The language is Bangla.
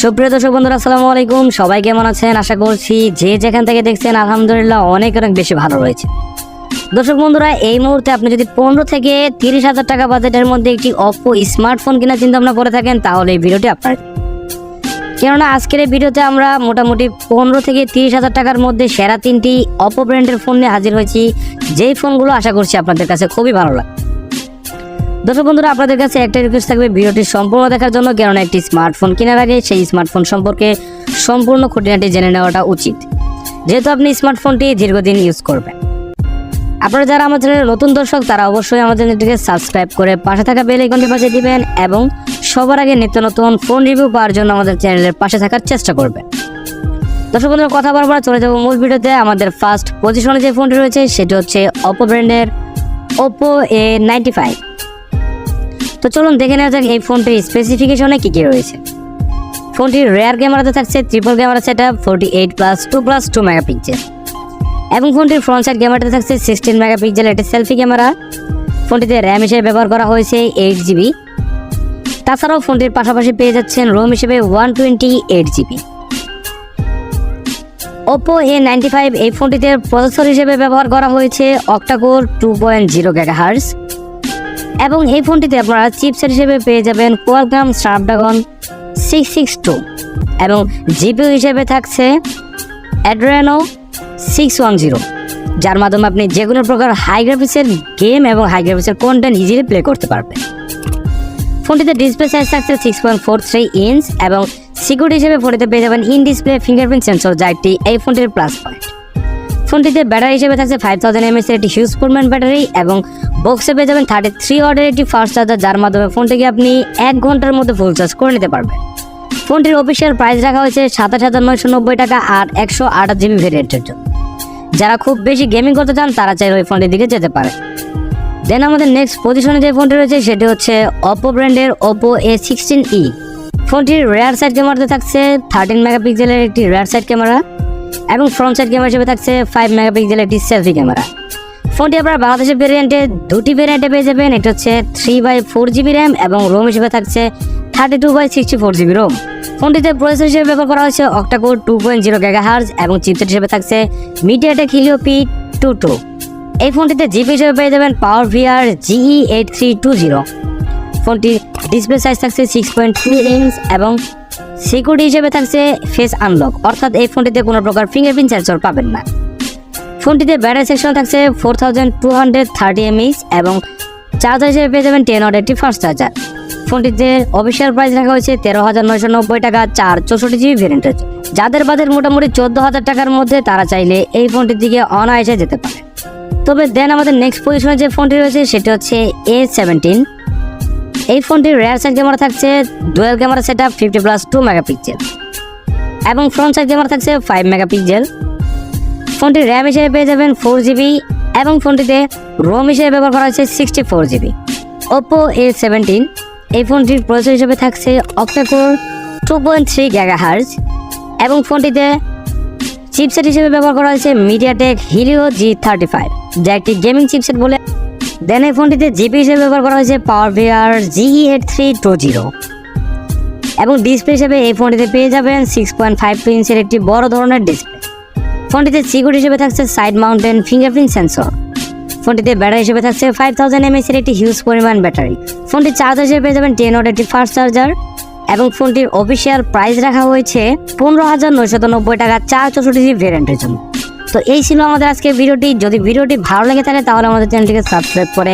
সুপ্রিয় দর্শক বন্ধুরা, আসসালামু আলাইকুম। সবাই কেমন আছেন? আশা করছি যে যেখান থেকে দেখছেন আলহামদুলিল্লাহ অনেক বেশি ভালো রয়েছে। দর্শক বন্ধুরা, এই মুহূর্তে আপনি যদি 15 থেকে 30,000 টাকা বাজেটের মধ্যে একটি অপ্পো স্মার্টফোন কেনার চিন্তা ভাবনা করে থাকেন, তাহলে এই ভিডিওটি আপনার। কেননা আজকের এই ভিডিওতে আমরা মোটামুটি 15 থেকে 30,000 টাকার মধ্যে সেরা 3টি অপ্পো ব্র্যান্ডের ফোন নিয়ে হাজির হয়েছি, যেই ফোনগুলো আশা করছি আপনাদের কাছে খুবই ভালো লাগে। দর্শক বন্ধুরা, আপনাদের কাছে একটা রিকোয়েস্ট থাকবে ভিডিওটি সম্পূর্ণ দেখার জন্য, কেননা একটি স্মার্টফোন কেনার আগে সেই স্মার্টফোন সম্পর্কে সম্পূর্ণ খুঁটিনাটি জেনে নেওয়াটা উচিত, যেহেতু আপনি স্মার্টফোনটি দীর্ঘদিন ইউজ করবেন। আপনারা যারা আমাদের নতুন দর্শক, তারা অবশ্যই আমাদের চ্যানেলটিকে সাবস্ক্রাইব করে পাশে থাকা বেল আইকনটি পাশে দিবেন এবং সবার আগে নিত্য নতুন ফোন রিভিউ পাওয়ার জন্য আমাদের চ্যানেলের পাশে থাকার চেষ্টা করবেন। দর্শক বন্ধুরা, কথা বলার চলে যাব মূল ভিডিওতে। আমাদের ফার্স্ট পজিশনে যে ফোনটি রয়েছে সেটি হচ্ছে অপ্পো ব্র্যান্ডের Oppo A95। তো চলুন দেখে নেওয়া যাক এই ফোনটির স্পেসিফিকেশনে কী কী রয়েছে। ফোনটির রেয়ার ক্যামেরাতে থাকছে ট্রিপল ক্যামেরা সেটআপ 48+2+2 মেগাপিক্সেল এবং ফোনটির ফ্রন্ট সাইড ক্যামেরাতে থাকছে 16 মেগাপিক্সেল একটি সেলফি ক্যামেরা। ফোনটিতে র্যাম হিসেবে ব্যবহার করা হয়েছে 8GB। তাছাড়াও ফোনটির পাশাপাশি পেয়ে যাচ্ছেন রোম হিসেবে 128GB। Oppo A95 এই ফোনটিতে প্রসেসর হিসেবে ব্যবহার করা হয়েছে অক্টাকোর 2.0 GHz এবং এই ফোনটিতে আপনারা চিপসেট হিসেবে পেয়ে যাবেন কোয়ালকম স্ন্যাপড্রাগন 662 এবং জিপিইউ হিসেবে থাকছে অ্যাড্রেনো 610, যার মাধ্যমে আপনি যে কোনো প্রকার হাই গ্রাফিক্সের গেম এবং হাই গ্রাফিক্সের কন্টেন্ট ইজিলি প্লে করতে পারবেন। ফোনটিতে ডিসপ্লে সাইজ থাকছে 6.43 ইঞ্চ এবং সিকিউরিটি হিসেবে ফোনটিতে পেয়ে যাবেন ইন ডিসপ্লে ফিঙ্গারপ্রিন্ট সেন্সর, যা একটি এই ফোনটির প্লাস পয়েন্ট। ফোনটিতে ব্যাটারি হিসেবে থাকছে 5000 mAh এর একটি হিউজ পরিমাণ ব্যাটারি এবং বক্সে পেয়ে যাবেন 33 ওয়াটের একটি ফাস্ট চার্জার, যার মাধ্যমে ফোনটিকে আপনি 1 ঘন্টার মধ্যে ফুল চার্জ করে নিতে পারবেন। ফোনটির অফিসিয়াল প্রাইস রাখা হয়েছে 27,990 টাকা আর 128GB ভেরিয়েন্টের জন্য। যারা খুব বেশি গেমিং করতে চান তারা চাইলে ওই ফোনটির দিকে যেতে পারে। দেন আমাদের নেক্সট পজিশনে যে ফোনটি রয়েছে সেটি হচ্ছে অপ্পো ব্র্যান্ডের Oppo A16e। ফোনটির রেয়ার সাইড ক্যামেরাতে থাকছে 13 মেগাপিক্সেলের একটি রেয়ার সাইড ক্যামেরা এবং ফ্রন্ট সাইড ক্যামেরা হিসেবে থাকছে 5 মেগাপিক্সেলের একটি সেলফি ক্যামেরা। ফোনটি আপনারা বাংলাদেশের ভেরিয়েন্টে দুটি ভেরিয়েন্টে পেয়ে যাবেন। এটা হচ্ছে 3/4GB র্যাম এবং রোম হিসেবে থাকছে 32/64GB রোম। ফোনটিতে প্রসেসর হিসেবে ব্যবহার করা হয়েছে অক্টাকোর 2.0 GHz এবং চিপসেট হিসেবে থাকছে মিডিয়াটেক Helio P22। এই ফোনটিতে জিপি হিসেবে পেয়ে যাবেন PowerVR GE8320। ফোনটির ডিসপ্লে সাইজ থাকছে 6.2 ইঞ্চ এবং সিকিউরিটি হিসেবে থাকছে ফেস আনলক, অর্থাৎ এই ফোনটিতে কোনো প্রকার ফিঙ্গারপ্রিন্ট সেন্সর পাবেন না। ফোনটিতে ব্যাটারি সেকশন থাকছে 4230 mAh এবং চার্জার হিসেবে পেয়ে যাবেন 10 ওয়াটের একটি ফাস্ট চার্জার। ফোনটিতে অফিসিয়াল প্রাইস রাখা হয়েছে 13,990 টাকা 464GB ভেরিয়েন্টের। যাদের বাজেট মোটামুটি 14,000 টাকার মধ্যে, তারা চাইলে এই ফোনটির দিকে অনায়াসে যেতে পারে। তবে দেন আমাদের নেক্সট পজিশনে যে ফোনটি রয়েছে সেটি হচ্ছে A17। এই ফোনটির রেয়ার সাইড ক্যামেরা থাকছে ডুয়াল ক্যামেরা সেটআপ 50+2 মেগাপিক্সেল এবং ফ্রন্ট সাইড ক্যামেরা থাকছে 5 মেগাপিক্সেল। ফোনটির র্যাম হিসেবে পেয়ে যাবেন 4GB এবং ফোনটিতে রোম হিসেবে ব্যবহার করা হয়েছে 64GB। Oppo A17 এই ফোনটির প্রসেসর হিসেবে থাকছে অক্টাকোর 2.3 GHz এবং ফোনটিতে চিপসেট হিসেবে ব্যবহার করা হয়েছে মিডিয়াটেক Helio G35, যা একটি গেমিং চিপসেট বলে। দেন এই ফোনটিতে জিপি হিসেবে ব্যবহার করা হয়েছে PowerVR GE8320 এবং ডিসপ্লে হিসেবে এই ফোনটিতে পেয়ে যাবেন 6.52 ইঞ্চের একটি বড় ধরনের ডিসপ্লে। ফোনটিতে সিকিউরিটি হিসেবে থাকছে সাইড মাউন্টেন ফিঙ্গারপ্রিন্ট সেন্সর। ফোনটিতে ব্যাটারি হিসেবে থাকছে 5000 mAh এর একটি হিউজ পরিমাণ ব্যাটারি। ফোনটির চার্জার হিসেবে পেয়ে যাবেন 10 ওয়াটের একটি ফাস্ট চার্জার এবং ফোনটির অফিসিয়াল প্রাইস রাখা হয়েছে 15,990 টাকা 464GB ভেরিয়েন্টের জন্য। তো এই ছিল আমাদের আজকের ভিডিওটি। যদি ভিডিওটি ভালো লেগে থাকে তাহলে আমাদের চ্যানেলটিকে সাবস্ক্রাইব করে